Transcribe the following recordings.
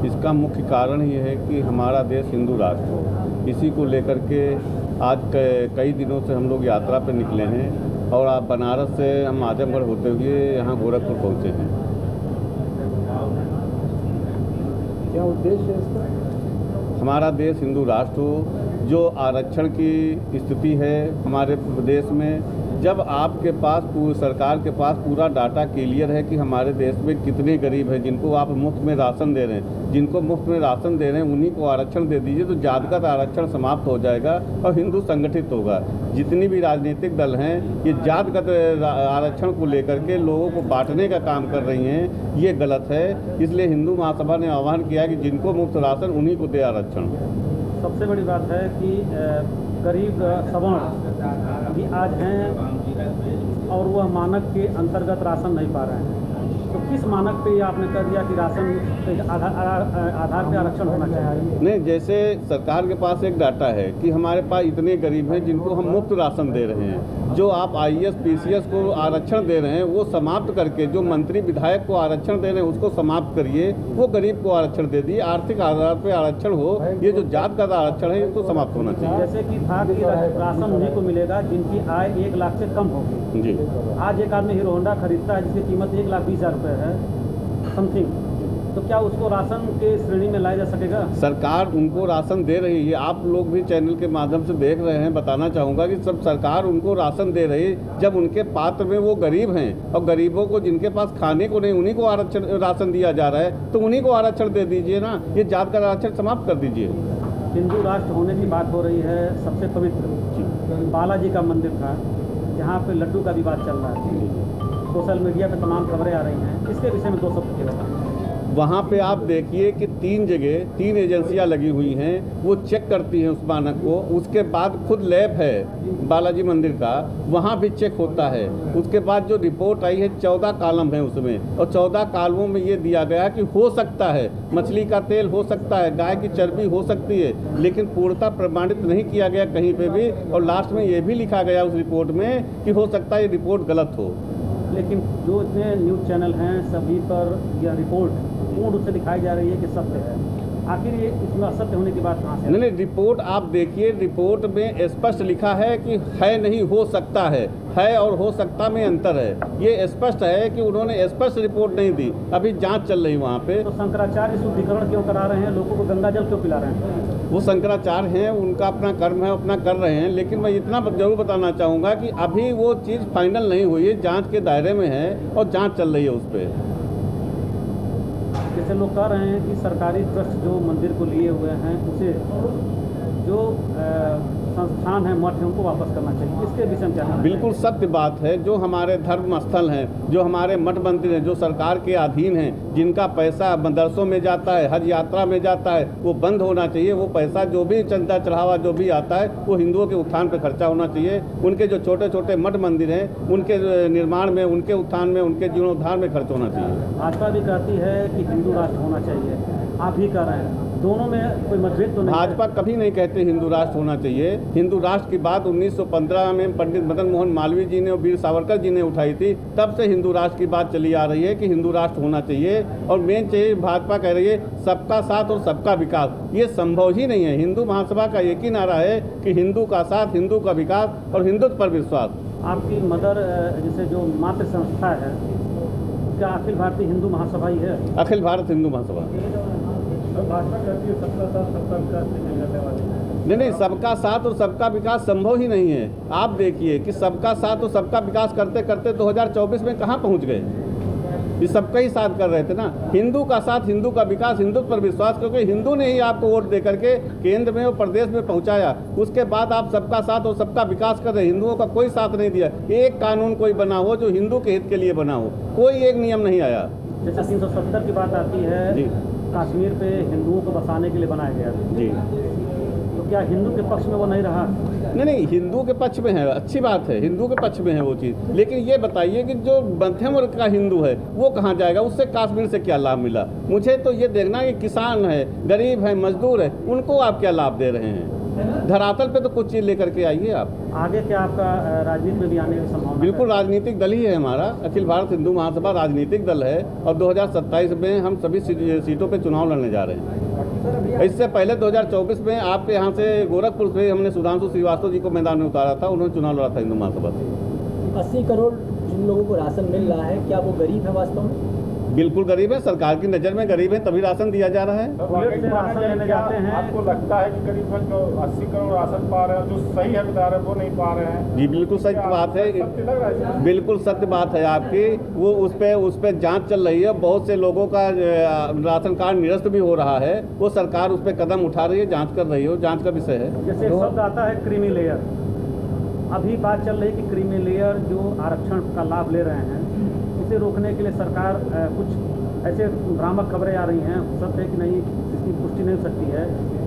इसका मुख्य कारण ये है कि हमारा देश हिंदू राष्ट्र हो। इसी को लेकर के आज कई दिनों से हम लोग यात्रा पर निकले हैं और आप बनारस से हम आजमगढ़ होते हुए यहाँ गोरखपुर पहुँचे हैं। क्या उद्देश्य है इसका? हमारा देश हिंदू राष्ट्र हो। जो आरक्षण की स्थिति है हमारे प्रदेश में, जब आपके पास सरकार के पास पूरा डाटा क्लियर है कि हमारे देश में कितने गरीब हैं जिनको आप मुफ्त में राशन दे रहे हैं, जिनको मुफ्त में राशन दे रहे हैं उन्हीं को आरक्षण दे दीजिए तो जातिगत आरक्षण समाप्त हो जाएगा और हिंदू संगठित होगा। जितनी भी राजनीतिक दल हैं ये जातिगत आरक्षण को लेकर के लोगों को बांटने का काम कर रही हैं, ये गलत है। इसलिए हिंदू महासभा ने आह्वान किया कि जिनको मुफ्त राशन उन्हीं को दे आरक्षण। सबसे बड़ी बात है कि गरीब सवर्ण भी आज हैं और वह मानक के अंतर्गत राशन नहीं पा रहे हैं। तो किस मानक पे आपने कर दिया कि राशन आधार पे आरक्षण होना चाहिए? नहीं, जैसे सरकार के पास एक डाटा है कि हमारे पास इतने गरीब हैं जिनको हम मुफ्त राशन दे रहे हैं। जो आप आईएएस पीसीएस को आरक्षण दे रहे हैं वो समाप्त करके जो मंत्री विधायक को आरक्षण दे रहे हैं उसको समाप्त करिए, वो गरीब को आरक्षण दे दिए। आर्थिक आधार पर आरक्षण हो, ये जो जात का आरक्षण है इसको समाप्त होना चाहिए। जैसे कि था कि राशन उन्हीं को मिलेगा जिनकी आय 1 लाख से कम होगी। जी, आज एक आदमी हीरो होंडा खरीदता है जिसकी कीमत 1,20,000 रुपये है समथिंग, तो क्या उसको राशन के श्रेणी में लाया जा सकेगा? सरकार उनको राशन दे रही है। आप लोग भी चैनल के माध्यम से देख रहे हैं। बताना चाहूँगा कि सब सरकार उनको राशन दे रही है जब उनके पात्र में वो गरीब हैं और गरीबों को जिनके पास खाने को नहीं उन्हीं को आरक्षण राशन दिया जा रहा है, तो उन्हीं को आरक्षण दे दीजिए ना। ये जात का आरक्षण समाप्त कर दीजिए। हिंदू राष्ट्र होने की बात हो रही है। सबसे पवित्र बालाजी का मंदिर था जहाँ पे लड्डू का विवाद चल रहा है। सोशल मीडिया पे तमाम खबरें आ रही हैं, इसके विषय में 2 शब्द के बताएं। वहाँ पे आप देखिए कि 3 जगह 3 एजेंसियाँ लगी हुई हैं, वो चेक करती हैं उस मानक को। उसके बाद खुद लैब है बालाजी मंदिर का, वहाँ भी चेक होता है। उसके बाद जो रिपोर्ट आई है 14 कॉलम है उसमें, और 14 कॉलमों में ये दिया गया कि हो सकता है मछली का तेल हो सकता है, गाय की चर्बी हो सकती है, लेकिन पूर्णतः प्रमाणित नहीं किया गया कहीं पे भी। और लास्ट में ये भी लिखा गया उस रिपोर्ट में कि हो सकता है ये रिपोर्ट गलत हो। लेकिन जो इतने न्यूज़ चैनल हैं सभी पर यह रिपोर्ट पूर्ण रूप से दिखाई जा रही है कि सत्य है। आखिर ये इसमें असत्य होने की बात कहाँ से? नहीं, रिपोर्ट आप देखिए, रिपोर्ट में स्पष्ट लिखा है कि है नहीं हो सकता है और हो सकता में अंतर है। ये स्पष्ट है कि उन्होंने स्पष्ट रिपोर्ट नहीं दी। अभी जांच चल रही वहाँ पे। तो शंकराचार्य शुद्धिकरण क्यों करा रहे हैं? लोगों को गंगा जल क्यों पिला रहे हैं? वो शंकराचार्य हैं, उनका अपना कर्म है, अपना कर रहे हैं। लेकिन मैं इतना जरूर बताना चाहूँगा कि अभी वो चीज़ फाइनल नहीं हुई है, जाँच के दायरे में है और जाँच चल रही है उस पर। जैसे लोग कह रहे हैं कि सरकारी ट्रस्ट जो मंदिर को लिए हुए हैं उसे जो संस्थान है, मठ है, उनको वापस करना चाहिए। इसके विषय में क्या? बिल्कुल सत्य बात है। जो हमारे धर्म स्थल हैं, जो हमारे मठ मंदिर हैं, जो सरकार के अधीन हैं, जिनका पैसा मदरसों में जाता है, हज यात्रा में जाता है, वो बंद होना चाहिए। वो पैसा जो भी चंदा चढ़ावा जो भी आता है वो हिंदुओं के उत्थान पर खर्चा होना चाहिए। उनके जो छोटे छोटे मठ मंदिर हैं उनके निर्माण में, उनके उत्थान में, उनके जीर्णोद्धार में खर्च होना चाहिए। भाजपा भी कहती है कि हिंदू राष्ट्र होना चाहिए, आप भी कह रहे हैं, दोनों में कोई मतभेद तो नहीं? भाजपा कभी नहीं कहते हिंदू राष्ट्र होना चाहिए। हिंदू राष्ट्र की बात 1915 में पंडित मदन मोहन मालवीय जी ने और वीर सावरकर जी ने उठाई थी। तब से हिंदू राष्ट्र की बात चली आ रही है कि हिंदू राष्ट्र होना चाहिए। और मेन चाहिए, भाजपा कह रही है सबका साथ और सबका विकास। ये संभव ही नहीं है। हिंदू महासभा का एक ही नारा है कि हिंदू का साथ, हिंदू का विकास और हिंदुत्व पर विश्वास। आपकी मदर जैसे जो मातृ संस्था है क्या अखिल भारतीय हिंदू महासभा ही है? अखिल भारत हिंदू महासभा। भाजपा कहती है सबका साथ सबका विकास नहीं करने वाली। नहीं, सबका साथ और सबका विकास संभव ही नहीं है। आप देखिए कि सबका साथ और सबका विकास करते करते 2024 में कहाँ पहुँच गए। ये सबका ही साथ कर रहे थे ना। हिंदू का साथ, हिंदू का विकास, हिंदुत्व पर विश्वास, क्योंकि हिंदू ने ही आपको वोट दे करके केंद्र में और प्रदेश में पहुंचाया। उसके बाद आप सबका साथ और सबका विकास कर रहे हैं। हिंदुओं का कोई साथ नहीं दिया। एक कानून कोई बना हो जो हिंदू के हित के लिए बना हो, कोई एक नियम नहीं आया। जैसे 370 की बात आती है जी, कश्मीर पे हिंदुओं को बसाने के लिए बनाया गया जी। तो क्या हिंदू के पक्ष में वो नहीं रहा? नहीं, हिंदू के पक्ष में है, अच्छी बात है, हिंदू के पक्ष में है वो चीज़। लेकिन ये बताइए कि जो मध्यम वर्ग का हिंदू है वो कहाँ जाएगा? उससे कश्मीर से क्या लाभ मिला? मुझे तो ये देखना कि किसान है, गरीब है, मजदूर है, उनको आप क्या लाभ दे रहे हैं? धरातल पे तो कुछ चीज़ लेकर के आइए आप। आगे क्या आपका राजनीति में भी आने की संभावना बिल्कुल राजनीतिक दल ही है हमारा, अखिल भारत हिंदू महासभा राजनीतिक दल है और 2027 में हम सभी सीटों पे चुनाव लड़ने जा रहे हैं। इससे पहले 2024 में आपके यहाँ से गोरखपुर से हमने सुधांशु श्रीवास्तव जी को मैदान में उतारा था, उन्होंने चुनाव लड़ा था हिंदू महासभा से। 80 करोड़ जिन लोगों को राशन मिल रहा है, क्या वो गरीब है वास्तव में? बिल्कुल गरीब है, सरकार की नज़र में गरीब है तभी राशन दिया जा रहा है। बुलेट से राशन लेने जाते हैं। आपको लगता है कि करीब जो 80 करोड़ राशन पा रहे हैं, जो सही हकदार है वो नहीं पा रहे हैं? जी बिल्कुल सच बात है, बिल्कुल सत्य बात है आपकी। वो उस पर जांच चल रही है, बहुत से लोगों का राशन कार्ड निरस्त भी हो रहा है, वो सरकार उस पर कदम उठा रही है, जाँच कर रही है, जाँच का विषय है। जैसे शब्द आता है क्रीमी लेयर, अभी बात चल रही है कि क्रीमी लेयर जो आरक्षण का लाभ ले रहे हैं, इसे रोकने के लिए सरकार कुछ ऐसे भ्रामक खबरें आ रही हैं, सत्य है कि नहीं इसकी पुष्टि नहीं हो सकती है।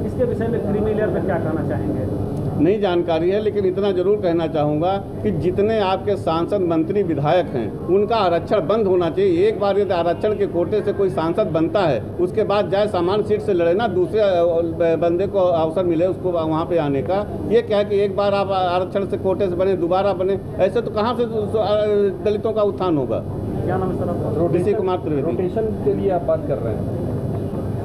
इसके विषय में क्रीमी लेयर पर क्या कहना चाहेंगे? नहीं जानकारी है, लेकिन इतना जरूर कहना चाहूँगा कि जितने आपके सांसद मंत्री विधायक हैं उनका आरक्षण बंद होना चाहिए। एक बार यदि आरक्षण के कोटे से कोई सांसद बनता है, उसके बाद जाए सामान्य सीट से लड़े ना, दूसरे बंदे को अवसर मिले उसको वहाँ पे आने का। ये क्या है कि एक बार आप आरक्षण से कोटे से बने दोबारा बने, ऐसे तो कहाँ से दलितों का उत्थान होगा। क्या नाम है सर आपका? ऋषि कुमार त्रिवेदी। रोटेशन के लिए आप बात कर रहे हैं,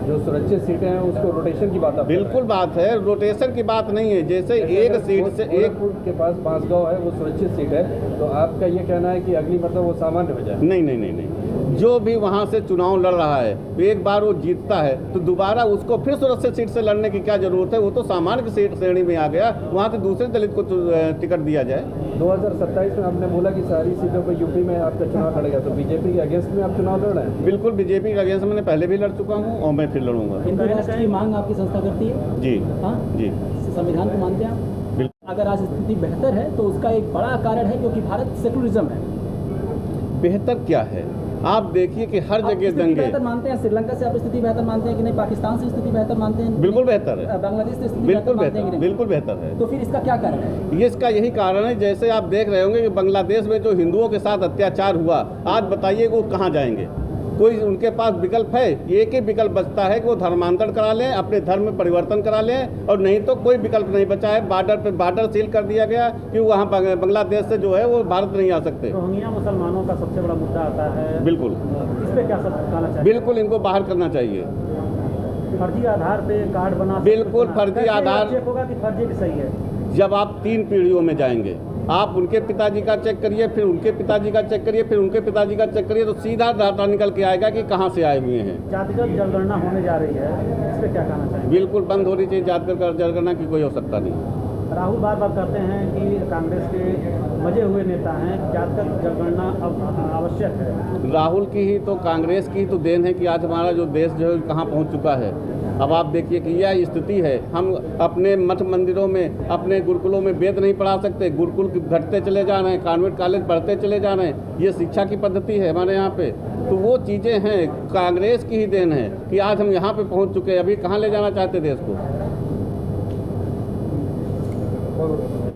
जो सुरक्षित सीटें हैं उसको रोटेशन की बात आप बिल्कुल बात है, रोटेशन की बात नहीं है। जैसे एक सीट से एक के पास बांसगांव है वो सुरक्षित सीट है, तो आपका ये कहना है कि अगली मतलब वो सामान्य हो जाए? नहीं नहीं नहीं नहीं, जो भी वहाँ से चुनाव लड़ रहा है एक बार वो जीतता है तो दोबारा उसको फिर सुरक्षित सीट से लड़ने की क्या जरूरत है? वो तो सामान्य की सीट श्रेणी में आ गया, वहाँ से दूसरे दलित को टिकट दिया जाए। 2027 में आपने बोला कि सारी सीटों पर यूपी में आपका चुनाव लड़ेगा, तो बीजेपी के अगेंस्ट में आप चुनाव लड़ रहे हैं? बिल्कुल बीजेपी के अगेंस्ट मैंने पहले भी लड़ चुका हूँ और मैं फिर लड़ूंगा। हिंदू राष्ट्र की मांग आपकी संस्था करती है? जी हाँ जी संविधान को मानते हैं आप? बिल्कुल। अगर आज स्थिति बेहतर है तो उसका एक बड़ा कारण है क्योंकि भारत सेकुलरिज्म है। बेहतर क्या है? आप देखिए कि हर जगह दंगे। बेहतर मानते हैं? श्रीलंका से आप स्थिति बेहतर मानते हैं कि नहीं? पाकिस्तान से स्थिति बेहतर मानते हैं? बिल्कुल बेहतर है। बांग्लादेश से स्थिति बिल्कुल बेहतर मानते हैं कि बेहतर, नहीं? बिल्कुल बेहतर है। तो फिर इसका क्या कारण है? ये इसका यही कारण है, जैसे आप देख रहे होंगे कि बांग्लादेश में जो हिंदुओं के साथ अत्याचार हुआ, आज बताइए वो कहाँ जाएंगे? कोई उनके पास विकल्प है? एक ही विकल्प बचता है कि वो धर्मांतरण करा लें, अपने धर्म में परिवर्तन करा लें, और नहीं तो कोई विकल्प नहीं बचा है। बॉर्डर सील कर दिया गया कि वहाँ बांग्लादेश से जो है वो भारत नहीं आ सकते। रोहिंग्या मुसलमानों का सबसे बड़ा मुद्दा आता है, बिल्कुल इस पे क्या सब कहना चाहिए? बिल्कुल इनको बाहर करना चाहिए। फर्जी आधार पे कार्ड बना, बिल्कुल फर्जी आधार चेक होगा कि फर्जी की सही है? जब आप 3 पीढ़ियों में जाएंगे, आप उनके पिताजी का चेक करिए, फिर उनके पिताजी का चेक करिए, फिर उनके पिताजी का चेक करिए, तो सीधा डाटा निकल के आएगा कि कहाँ से आए हुए हैं। जातिगत जनगणना होने जा रही है, इस पे क्या कहना चाहिए? बिल्कुल बंद होनी चाहिए जातिगत जनगणना की, कोई आवश्यकता नहीं। राहुल बार बार कहते हैं कि कांग्रेस के मजे हुए नेता हैं, जातिगत जनगणना अब आवश्यक है। राहुल की ही तो, कांग्रेस की ही तो देन है कि आज हमारा जो देश जो है कहाँ पहुँच चुका है। अब आप देखिए कि यह स्थिति है, हम अपने मठ मंदिरों में, अपने गुरुकुलों में वेद नहीं पढ़ा सकते, गुरुकुल घटते चले जा रहे हैं, कॉन्वेंट कॉलेज बढ़ते चले जा रहे हैं। ये शिक्षा की पद्धति है हमारे यहाँ पे, तो वो चीज़ें हैं, कांग्रेस की ही देन है कि आज हम यहाँ पे पहुँच चुके हैं। अभी कहाँ ले जाना चाहते देश को?